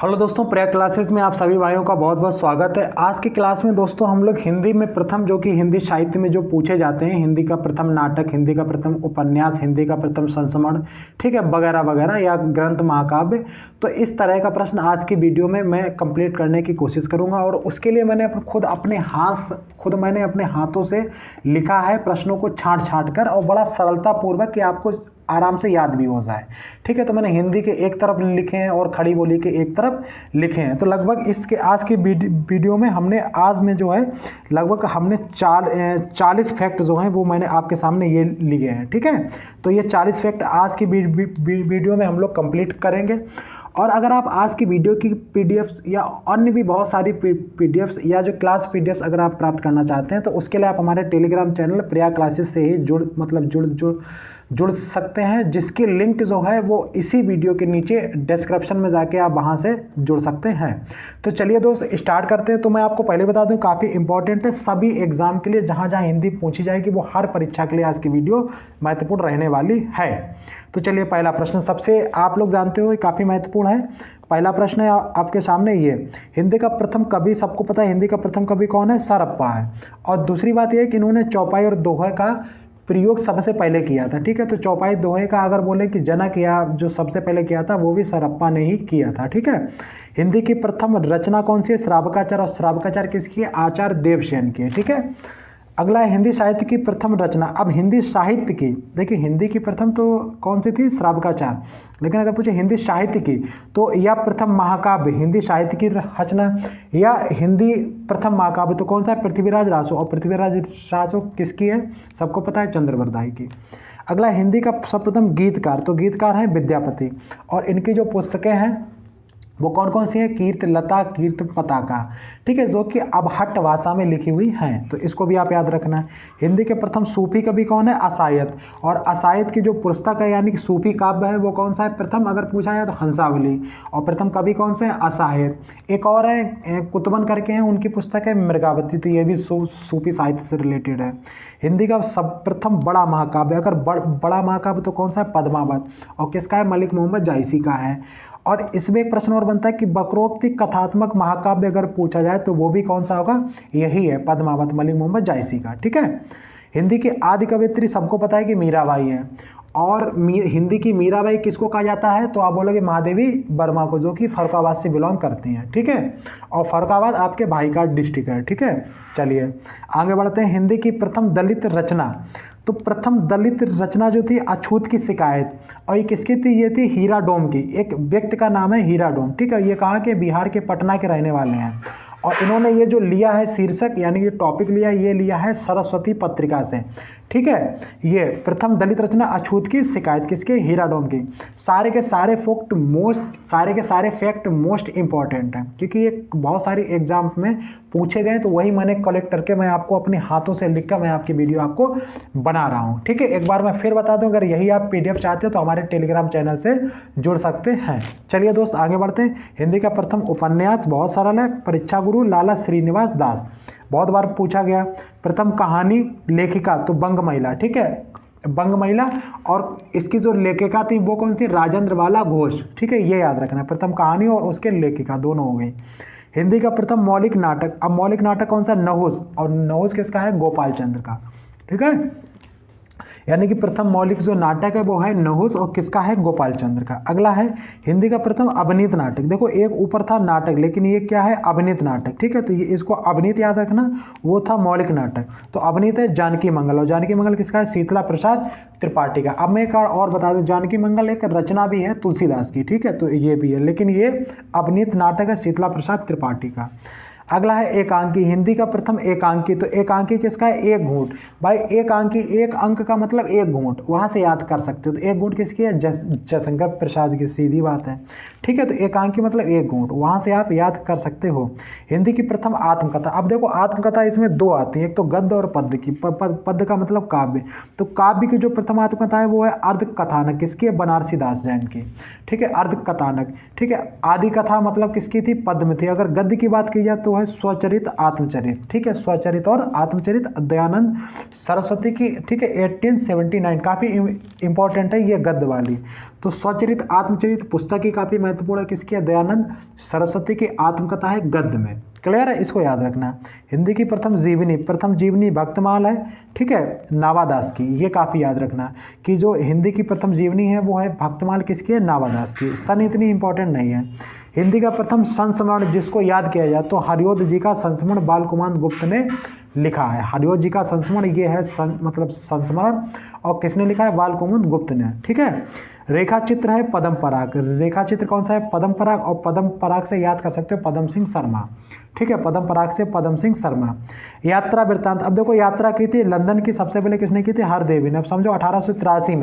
Hello दोस्तों, प्रिया classes में आप सभी भाइयों का बहुत बहुत स्वागत है। आज की क्लास में दोस्तों हम लोग हिंदी में प्रथम जो कि हिंदी साहित्य में जो पूछे जाते हैं, हिंदी का प्रथम नाटक, हिंदी का प्रथम उपन्यास, हिंदी का प्रथम संस्मरण, ठीक है, वगैरह वगैरह, या ग्रंथ महाकाव्य, तो इस तरह का प्रश्न आज की वीडियो में मैं कंप्लीट करने की कोशिश करूँगा। और उसके लिए मैंने मैंने अपने हाथों से लिखा है प्रश्नों को छाँट छाँट कर, और बड़ा सरलतापूर्वक कि आपको आराम से याद भी हो जाए। ठीक है, तो मैंने हिंदी के एक तरफ लिखे हैं और खड़ी बोली के एक तरफ लिखे हैं। तो लगभग इसके आज की वीडियो में लगभग हमने 40 फैक्ट जो हैं वो मैंने आपके सामने ये लिए हैं। ठीक है, तो ये 40 फैक्ट आज की वीडियो में हम लोग कंप्लीट करेंगे। और अगर आप आज की वीडियो की पीडीएफ्स या अन्य भी बहुत सारी पीडीएफ्स या जो क्लास पीडीएफ्स अगर आप प्राप्त करना चाहते हैं, तो उसके लिए आप हमारे टेलीग्राम चैनल प्रिया क्लासेस से ही जुड़ सकते हैं, जिसकी लिंक जो है वो इसी वीडियो के नीचे डिस्क्रिप्शन में जाके आप वहां से जुड़ सकते हैं। तो चलिए दोस्त स्टार्ट करते हैं। तो मैं आपको पहले बता दूं, काफ़ी इंपॉर्टेंट है सभी एग्जाम के लिए, जहां जहां हिंदी पूछी जाएगी वो हर परीक्षा के लिए आज की वीडियो महत्वपूर्ण रहने वाली है। तो चलिए, पहला प्रश्न सबसे आप लोग जानते हो काफ़ी महत्वपूर्ण है। पहला प्रश्न है आपके सामने ये, हिंदी का प्रथम कवि, सबको पता है हिंदी का प्रथम कवि कौन है? सरप्पा है। और दूसरी बात यह है कि इन्होंने चौपाई और दोहे का प्रयोग सबसे पहले किया था। ठीक है, तो चौपाई दोहे का अगर बोले कि जनक या जो सबसे पहले किया था वो भी सरप्पा ने ही किया था। ठीक है, हिंदी की प्रथम रचना कौन सी है? श्रावकाचार। और श्रावकाचार किसकी है? आचार्य देवसेन की है। ठीक है, अगला है हिंदी साहित्य की प्रथम रचना। अब हिंदी साहित्य की, देखिए हिंदी की प्रथम तो कौन सी थी? श्रावकाचार। लेकिन अगर पूछे हिंदी साहित्य की, तो या प्रथम महाकाव्य हिंदी साहित्य की रचना, या हिंदी प्रथम महाकाव्य तो कौन सा है? पृथ्वीराज रासो। और पृथ्वीराज रासो किसकी है? सबको पता है, चंद्रवरदाई की। अगला हिंदी का सर्वप्रथम गीतकार, तो गीतकार हैं विद्यापति। और इनकी जो पुस्तकें हैं वो कौन कौन सी है? कीर्तलता, कीर्त पताका। ठीक है, जो कि अबहट्ट भाषा में लिखी हुई हैं, तो इसको भी आप याद रखना है। हिंदी के प्रथम सूफी कवि कौन है? असायत। और असायत की जो पुस्तक है यानी कि सूफी काव्य है वो कौन सा है प्रथम? अगर पूछा जाए तो हंसावली। और प्रथम कवि कौन से हैं? असायत। एक और है कुतुबन करके हैं, उनकी पुस्तक है मृगावती, तो ये भी सूफी साहित्य से रिलेटेड है। हिंदी का सब प्रथम बड़ा महाकाव्य, अगर बड़ा महाकाव्य तो कौन सा है? पद्मावत। और किसका है? मलिक मोहम्मद जायसी का है। और इसमें एक प्रश्न और बनता है कि वक्रोक्ति कथात्मक महाकाव्य अगर पूछा जाए तो वो भी कौन सा होगा? यही है, पद्मावत, मलिक मोहम्मद जायसी का। ठीक है, हिंदी की आदि कवयित्री सबको पता है कि मीराबाई है। और हिंदी की मीराबाई किसको कहा जाता है? तो आप बोलोगे महादेवी वर्मा को, जो कि फर्रुखाबाद से बिलोंग करती हैं। ठीक है, और फर्रुखाबाद आपके भाई का डिस्ट्रिक्ट है। ठीक है, चलिए आगे बढ़ते हैं। हिंदी की प्रथम दलित रचना, तो प्रथम दलित रचना जो थी अछूत की शिकायत। और ये किसकी थी? ये थी हीरा डोम की, एक व्यक्ति का नाम है हीरा डोम। ठीक है, ये कहाँ के? बिहार के पटना के रहने वाले हैं। और इन्होंने ये जो लिया है शीर्षक यानी कि टॉपिक ये लिया है सरस्वती पत्रिका से। ठीक है, ये प्रथम दलित रचना अछूत की शिकायत किसके? हीरा डोम की। सारे के सारे फैक्ट मोस्ट इंपॉर्टेंट हैं, क्योंकि ये बहुत सारी एग्जाम में पूछे गए, तो वही मैंने कलेक्ट करके मैं आपको अपने हाथों से लिखकर मैं आपकी वीडियो आपको बना रहा हूँ। ठीक है, एक बार मैं फिर बता दूं, अगर यही आप पीडीएफ चाहते हो तो हमारे टेलीग्राम चैनल से जुड़ सकते हैं। चलिए दोस्त आगे बढ़ते हैं। हिंदी का प्रथम उपन्यास बहुत सरल है, परीक्षा गुरु लाला श्रीनिवास दास, बहुत बार पूछा गया। प्रथम कहानी लेखिका तो बंग महिला। ठीक है, बंग महिला। और इसकी जो लेखिका थी वो कौन थी? राजेंद्र बाला घोष। ठीक है, ये याद रखना है, प्रथम कहानी और उसके लेखिका दोनों हो गई। हिंदी का प्रथम मौलिक नाटक, अब मौलिक नाटक कौन सा? नहुस। और नहुस किसका है? गोपाल चंद्र का। ठीक है, यानी कि प्रथम मौलिक जो नाटक है वो है नहुस, और किसका है? गोपाल चंद्र का। अगला है हिंदी का प्रथम अभिनीत नाटक। देखो एक ऊपर था नाटक, लेकिन ये क्या है? अभिनीत नाटक। ठीक है, तो ये इसको अभिनीत याद रखना, वो था मौलिक नाटक। तो अभिनीत है जानकी मंगल। और जानकी मंगल किसका है? शीतला प्रसाद त्रिपाठी का। अब मैं एक और बता दूं, जानकी मंगल एक रचना भी है तुलसीदास की। ठीक है, तो ये भी है, लेकिन ये अभिनीत नाटक है शीतला प्रसाद त्रिपाठी का। अगला है एकांकी, हिंदी का प्रथम एकांकी, तो एकांकी किसका है? एक घूंट। भाई एकांकी, एक अंक का मतलब एक घूंट, वहां से याद कर सकते हो। तो एक घूंट किसकी है? जयशंकर प्रसाद की, सीधी बात है। ठीक है, तो एकांकी मतलब एक घूंट, वहां से आप याद कर सकते हो। हिंदी की प्रथम आत्मकथा, अब देखो आत्मकथा इसमें दो आती है, एक तो गद्य और पद्य की। पद्य का मतलब काव्य। तो काव्य की जो प्रथम आत्मकथा है वो है अर्ध कथानक, किसकी है? बनारसी दास जैन की। ठीक है, अर्ध कथानक। ठीक है, आदि कथा मतलब किसकी थी? पद्य में थी। अगर गद्य की बात की जाए तो है है स्वचरित आत्मचरित, ठीक है, स्वचरित और आत्मचरित दयानंद सरस्वती की, ठीक है, 1879, काफ़ी इंपॉर्टेंट है ये गद्य वाली। तो स्वचरित आत्मचरित पुस्तक ही काफ़ी महत्वपूर्ण है, किसकी है, दयानंद सरस्वती की आत्मकथा है गद्य में। क्लियर है, इसको याद रखना। हिंदी की प्रथम जीवनी भक्तमाल है, ठीक है, नावादास की, ये काफ़ी याद रखना कि जो हिंदी की प्रथम जीवनी है वो है भक्तमाल, किसकी है, नावादास की। सन इतनी इंपॉर्टेंट नहीं है। हिंदी का प्रथम संस्मरण जिसको याद किया जाए तो हरिओद जी का संस्मरण बालकुमार गुप्त ने लिखा है। हरिओद जी का संस्मरण ये है मतलब संस्मरण, और किसने लिखा है, बालकुमार गुप्त ने, ठीक है। रेखा चित्र है पदम पराग, रेखा चित्र कौन सा है, पदम पराग, और पदम पराग से याद कर सकते हो पदम सिंह शर्मा, ठीक है, पदम पराग से पदम सिंह शर्मा। यात्रा वृत्तांत, अब देखो यात्रा की थी लंदन की, सबसे पहले किसने की थी, हरदेवी ने। अब समझो 1883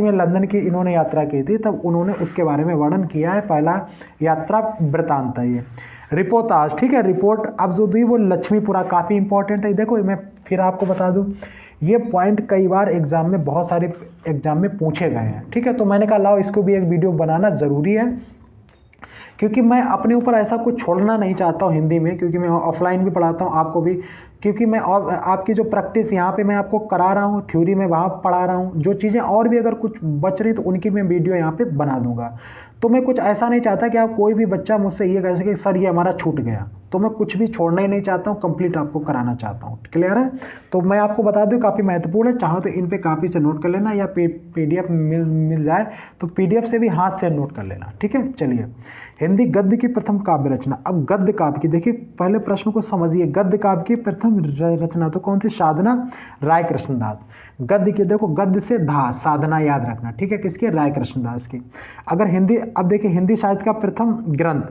में लंदन की इन्होंने यात्रा की थी, तब उन्होंने उसके बारे में वर्णन किया है, पहला यात्रा वृत्तांत है ये। रिपोर्टाज, ठीक है, रिपोर्ट अब जो दी वो लक्ष्मीपुरा, काफ़ी इंपॉर्टेंट है। देखो मैं फिर आपको बता दूं, ये पॉइंट कई बार एग्जाम में, बहुत सारे एग्जाम में पूछे गए हैं, ठीक है। तो मैंने कहा लाओ इसको भी एक वीडियो बनाना ज़रूरी है, क्योंकि मैं अपने ऊपर ऐसा कुछ छोड़ना नहीं चाहता हूँ हिंदी में, क्योंकि मैं ऑफलाइन भी पढ़ाता हूँ आपको भी, क्योंकि मैं आपकी जो प्रैक्टिस यहाँ पे मैं आपको करा रहा हूँ, थ्योरी में वहाँ पढ़ा रहा हूँ, जो चीज़ें और भी अगर कुछ बच रही तो उनकी मैं वीडियो यहाँ पे बना दूंगा। तो मैं कुछ ऐसा नहीं चाहता कि आप कोई भी बच्चा मुझसे ये कह सके सर ये हमारा छूट गया, तो मैं कुछ भी छोड़ना ही नहीं चाहता हूँ, कंप्लीट आपको कराना चाहता हूँ। क्लियर है, तो मैं आपको बता दूँ काफ़ी महत्वपूर्ण है, चाहो तो इन पे काफ़ी से नोट कर लेना, या PDF मिल जाए तो PDF से भी हाथ से नोट कर लेना, ठीक है। चलिए, हिंदी गद्य की प्रथम काव्य रचना। अब गद्य काव्य की देखिए, पहले प्रश्न को समझिए, गद्य काव्य की प्रथम रचना तो कौन सी, साधना राय कृष्णदास। गद्य की देखो, गद्य से धा, साधना याद रखना, ठीक है, किसकी, राय कृष्णदास की। अगर हिंदी, अब देखिए हिंदी साहित्य का प्रथम ग्रंथ,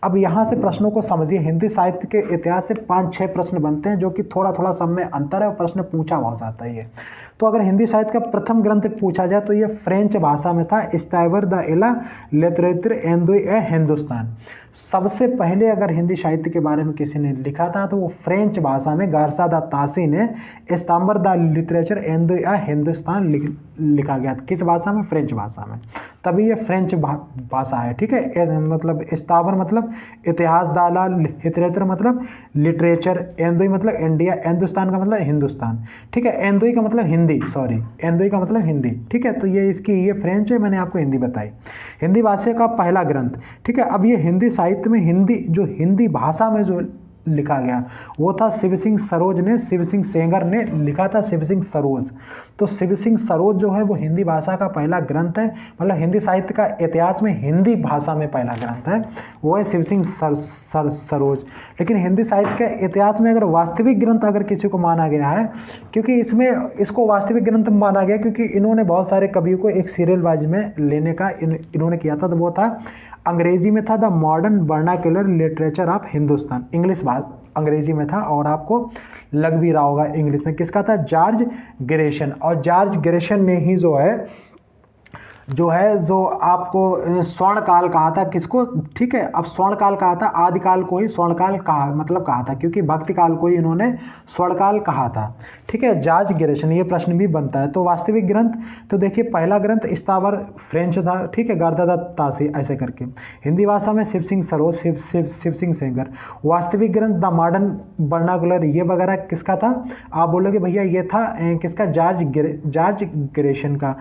अब यहाँ से प्रश्नों को समझिए, हिंदी साहित्य के इतिहास से 5-6 प्रश्न बनते हैं, जो कि थोड़ा थोड़ा सब में अंतर है और प्रश्न पूछा बहुत जाता है ये। तो अगर हिंदी साहित्य का प्रथम ग्रंथ पूछा जाए तो ये फ्रेंच भाषा में था, स्टाइवर द एला लिटरेचर एंड ए हिंदुस्तान। सबसे पहले अगर हिंदी साहित्य के बारे में किसी ने लिखा था तो वो फ्रेंच भाषा में गार्सा दा तासी ने स्टाइवर द लिटरेचर एंड ए हिंदुस्तान लिखा गया था। किस भाषा में, फ्रेंच भाषा में, तभी ये फ्रेंच भाषा है, ठीक है। मतलब स्टाइवर मतलब इतिहास, दाला लिटरेचर मतलब लिटरेचर, एंदोई मतलब इंडिया, हिंदुस्तान का मतलब हिंदुस्तान, ठीक है। एंदोई का मतलब हिंदी, सॉरी, एंदोई का मतलब हिंदी, ठीक है। तो ये इसकी, ये फ्रेंच है, मैंने आपको हिंदी बताई। हिंदी भाषा का पहला ग्रंथ, ठीक है। अब ये हिंदी साहित्य में हिंदी, जो हिंदी भाषा में जो लिखा गया वो था शिव सिंह सरोज ने, शिव सिंह सेंगर ने लिखा था, शिव सिंह सरोज। तो शिव सिंह सरोज जो है वो हिंदी भाषा का पहला ग्रंथ है, मतलब हिंदी साहित्य का इतिहास में हिंदी भाषा में पहला ग्रंथ है, वो है शिव सिंह सरोज। लेकिन हिंदी साहित्य के इतिहास में अगर वास्तविक ग्रंथ अगर किसी को माना गया है, क्योंकि इसमें इसको वास्तविक ग्रंथ माना गया क्योंकि इन्होंने बहुत सारे कवियों को एक सीरियल वाइज में लेने का इन्होंने किया था, तो वो था, अंग्रेजी में था the modern vernacular literature of Hindustan, English बात अंग्रेजी में था, और आपको लग भी रहा होगा इंग्लिश में, किसका था, जॉर्ज ग्रेशन। और जॉर्ज ग्रेशन ने ही जो आपको स्वर्ण काल कहा था, किसको, ठीक है। अब स्वर्ण काल कहा था, आदिकाल को ही स्वर्ण काल कहा था, क्योंकि भक्ति काल को ही इन्होंने स्वर्ण काल कहा था, ठीक है। जॉर्ज ग्रेशन, ये प्रश्न भी बनता है। तो वास्तविक ग्रंथ, तो देखिए पहला ग्रंथ स्टाइवर फ्रेंच था, ठीक है, गार्सा दा तासी ऐसे करके। हिंदी भाषा में शिव सिंह सरोज, शिव सिंह सेंगर। वास्तविक ग्रंथ द मॉडर्न वर्नाक्युलर, ये वगैरह किसका था, आप बोलोगे भैया ये था किसका, जॉर्ज ग्रेशन का।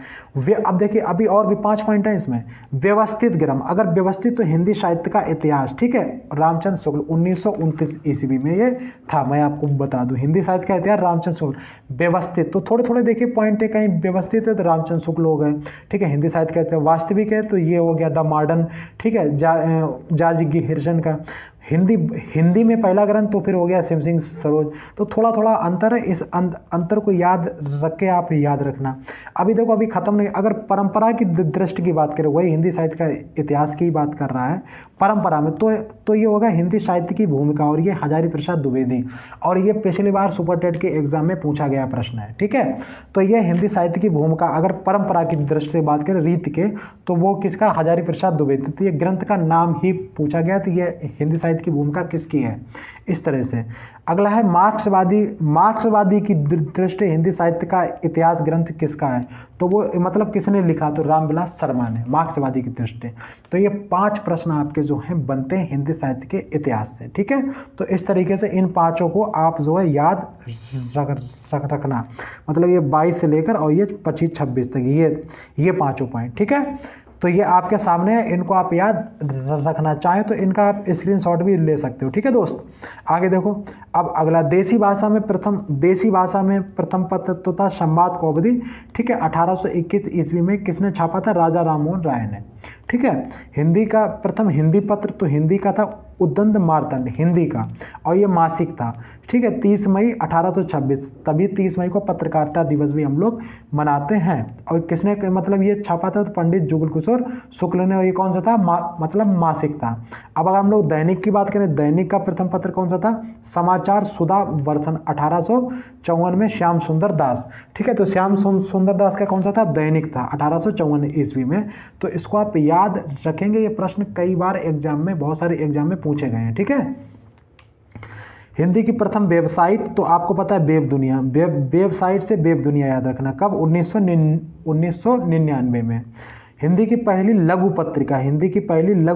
अब देखिए अभी और भी 5 पॉइंट है इसमें। व्यवस्थित ग्रंथ, अगर व्यवस्थित तो हिंदी साहित्य का इतिहास, ठीक है, रामचंद्र शुक्ल 1929 ईस्वी में ये था, मैं आपको बता दूं, हिंदी साहित्य का इतिहास रामचंद्र शुक्ल। व्यवस्थित, तो थोड़े थोड़े देखिए पॉइंट है, कहीं व्यवस्थित है तो रामचंद्र शुक्ल हो गए, ठीक है। हिंदी साहित्य का इतिहास वास्तविक है तो ये हो गया द मॉडर्न, ठीक है, जॉर्ज ग्रेशन का। हिंदी में पहला ग्रंथ तो फिर हो गया शिव सिंह सरोज। तो थोड़ा थोड़ा अंतर है, इस अंतर को याद रख के आप याद रखना। अभी देखो अभी खत्म नहीं, अगर परंपरा की दृष्टि की बात करें, वही हिंदी साहित्य का इतिहास की बात कर रहा है परंपरा में, तो ये होगा हिंदी साहित्य की भूमिका, और ये हजारी प्रसाद द्विवेदी, और ये पिछली बार सुपर टेट के एग्जाम में पूछा गया प्रश्न है, ठीक है। तो ये हिंदी साहित्य की भूमिका अगर परंपरा की दृष्टि से बात करें रीत के, तो वो किसका, हजारी प्रसाद द्विवेदी। तो ये ग्रंथ का नाम ही पूछा गया, तो ये हिंदी साहित्य साहित्य की भूमिका किसकी है, इस तरह से। अगला है मार्क्सवादी की दृष्टि हिंदी साहित्य का इतिहास ग्रंथ किसका है, तो वो मतलब किसने लिखा, तो रामविलास शर्मा ने, मार्क्सवादी की दृष्टि। तो ये 5 प्रश्न आपके जो हैं बनते हैं हिंदी साहित्य के इतिहास से, ठीक है। तो इस तरीके से इन 5 को आप जो है याद रखना, मतलब ये 22 से लेकर और ये 25-26 तक ये 5 पॉइंट, ठीक है। तो ये आपके सामने है, इनको आप याद रखना चाहें तो इनका आप स्क्रीनशॉट भी ले सकते हो, ठीक है दोस्त। आगे देखो, अब अगला देसी भाषा में प्रथम पत्र तो था संवाद कौमुदी, ठीक है, 1821 ईस्वी में किसने छापा था, राजा राममोहन राय ने, ठीक है। हिंदी का प्रथम हिंदी पत्र तो हिंदी का था उद्दंड मार्तंड, हिंदी का, और ये मासिक था, ठीक है, 30 मई 1826, तभी 30 मई को पत्रकारिता दिवस भी हम लोग मनाते हैं। और किसने मतलब ये छापा था, तो पंडित जुगल किशोर शुक्ल ने, और ये कौन सा था, मतलब मासिक था। अब अगर हम लोग दैनिक की बात करें, दैनिक का प्रथम पत्र कौन सा था, समाचार सुधा वर्षन 1854 में श्याम सुंदर दास, ठीक है। तो श्याम सुंदर दास का कौन सा था, दैनिक था 1854 ईस्वी में। तो इसको आप याद रखेंगे, ये प्रश्न कई बार एग्जाम में, बहुत सारे एग्जाम में पूछे गए हैं, ठीक है। हिंदी की प्रथम वेबसाइट तो आपको पता है वेब दुनिया, वेबसाइट से वेब दुनिया याद रखना, कब, 1999 में। हिंदी की पहली लघु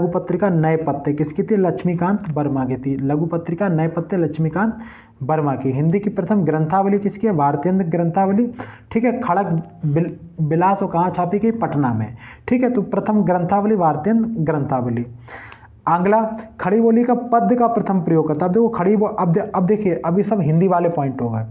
पत्रिका नए पत्ते किसकी थी, लक्ष्मीकांत वर्मा की थी, लघु पत्रिका नए पत्ते लक्ष्मीकांत वर्मा की। हिंदी की प्रथम ग्रंथावली किसकी है, भारतीय ग्रंथावली, ठीक है, खड़ग बिलास और कहाँ छापी गई, पटना में, ठीक है। तो प्रथम ग्रंथावली भारतीय ग्रंथावली। अगला, खड़ी बोली का पद्य का प्रथम प्रयोग करता, अब देखो अब देखिए, अभी सब हिंदी वाले पॉइंट हो गए,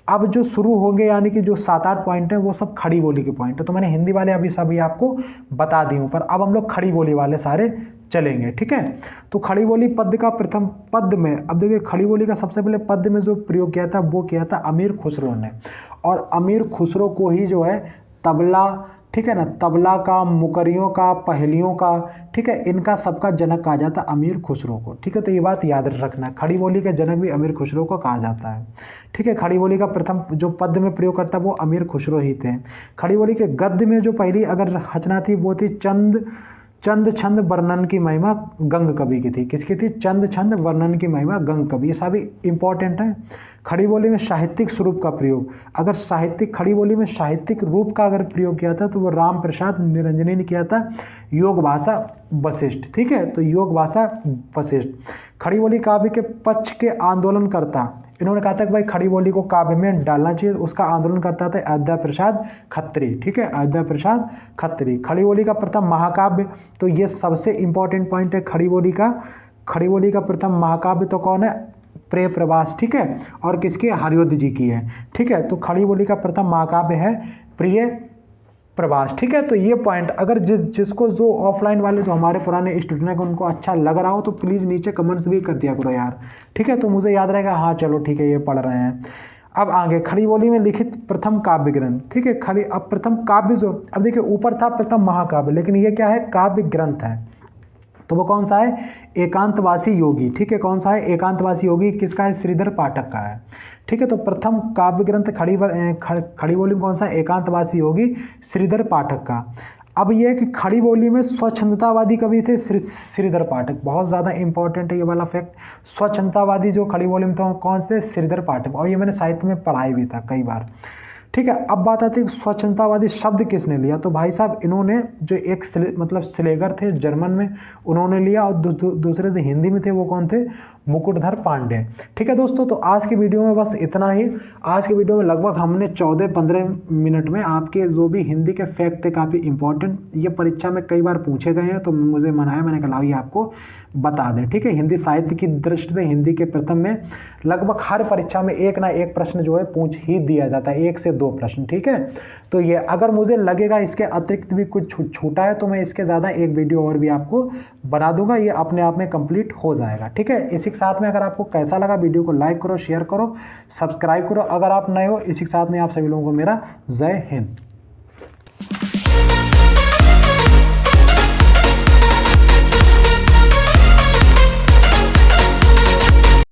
अब जो शुरू होंगे यानी कि जो 7-8 पॉइंट हैं वो सब खड़ी बोली के पॉइंट है। तो मैंने हिंदी वाले अभी सभी आपको बता दी हूँ, पर अब हम लोग खड़ी बोली वाले सारे चलेंगे, ठीक है। तो खड़ी बोली पद्य का प्रथम पद्य में, अब देखिए खड़ी बोली का सबसे पहले पद्य में जो प्रयोग किया था वो किया था अमीर खुसरो ने, और अमीर खुसरो को ही जो है तबला, ठीक है ना, तबला का, मुकरियों का, पहेलियों का, ठीक है, इनका सबका जनक कहा जाता है अमीर खुसरो को, ठीक है। तो ये बात याद रखना, खड़ी बोली के जनक भी अमीर खुसरो को कहा जाता है, ठीक है। खड़ी बोली का प्रथम जो पद्य में प्रयोग करता वो अमीर खुसरो ही थे। खड़ी बोली के गद्य में जो पहली अगर रचना थी वो थी चंद छंद वर्णन की महिमा गंग कवि की थी, किसकी थी, चंद छंद वर्णन की महिमा गंग कवि, ये सभी इंपॉर्टेंट है। खड़ी बोली में साहित्यिक स्वरूप का प्रयोग, अगर खड़ी बोली में साहित्यिक रूप का अगर प्रयोग किया था तो वो राम प्रसाद निरंजनी ने किया था, योग भाषा वशिष्ठ, ठीक है। तो योग भाषा वशिष्ठ। खड़ी बोली काव्य के पक्ष के आंदोलनकर्ता, इन्होंने कहा था कि भाई खड़ी बोली को काव्य में डालना चाहिए, उसका आंदोलन करता था अयोध्या प्रसाद खत्री, ठीक है, अयोध्या प्रसाद खत्री। खड़ी बोली का प्रथम महाकाव्य, तो ये सबसे इंपॉर्टेंट पॉइंट है खड़ी बोली का प्रथम महाकाव्य तो कौन है, प्रिय प्रवास, ठीक है, और किसके, हरियोध जी की है, ठीक है। तो खड़ी बोली का प्रथम महाकाव्य है प्रिय प्रवास, ठीक है। तो ये पॉइंट अगर जिसको जो ऑफलाइन वाले जो हमारे पुराने स्टूडेंट हैं उनको अच्छा लग रहा हो तो प्लीज़ नीचे कमेंट्स भी कर दिया करो यार, ठीक है। तो मुझे याद रहेगा, हाँ चलो ठीक है ये पढ़ रहे हैं। अब आगे खड़ी बोली में लिखित प्रथम काव्य ग्रंथ, ठीक है। अब प्रथम काव्य जो, अब देखिए ऊपर था प्रथम महाकाव्य, लेकिन ये क्या है, काव्य ग्रंथ है, तो वो कौन सा है, एकांतवासी योगी, ठीक है। कौन सा है, एकांतवासी योगी, किसका है, श्रीधर पाठक का है, ठीक है। तो प्रथम काव्य ग्रंथ खड़ी बोली में कौन सा, एकांतवासी योगी श्रीधर पाठक का। अब ये कि खड़ी बोली में स्वच्छंदतावादी कवि थे श्रीधर पाठक, बहुत ज़्यादा इंपॉर्टेंट है ये वाला फैक्ट। स्वच्छंदतावादी जो खड़ी बोली में थे कौन से, श्रीधर पाठक, और ये मैंने साहित्य में पढ़ाई भी था कई बार, ठीक है। अब बात आती है स्वच्छंदतावादी शब्द किसने लिया, तो भाई साहब इन्होंने जो एक मतलब स्लेगर थे जर्मन में, उन्होंने लिया, और दूसरे से हिंदी में थे वो कौन थे, मुकुटधर पांडे, ठीक है दोस्तों। तो आज की वीडियो में बस इतना ही। आज की वीडियो में लगभग हमने 14-15 मिनट में आपके जो भी हिंदी के फैक्ट थे काफ़ी इंपॉर्टेंट, ये परीक्षा में कई बार पूछे गए हैं, तो मुझे मन आया, मैंने कहा ये आपको बता दें, ठीक है। हिंदी साहित्य की दृष्टि से हिंदी के प्रथम में लगभग हर परीक्षा में एक ना एक प्रश्न जो है पूछ ही दिया जाता है, 1 से 2 प्रश्न, ठीक है। तो ये अगर मुझे लगेगा इसके अतिरिक्त भी कुछ छूटा है तो मैं इसके ज़्यादा एक वीडियो और भी आपको बना दूंगा, ये अपने आप में कंप्लीट हो जाएगा, ठीक है। इसी के साथ में अगर आपको कैसा लगा वीडियो को लाइक करो, शेयर करो, सब्सक्राइब करो, अगर आप नए हो। इसी के साथ में आप सभी लोगों को मेरा जय हिंद।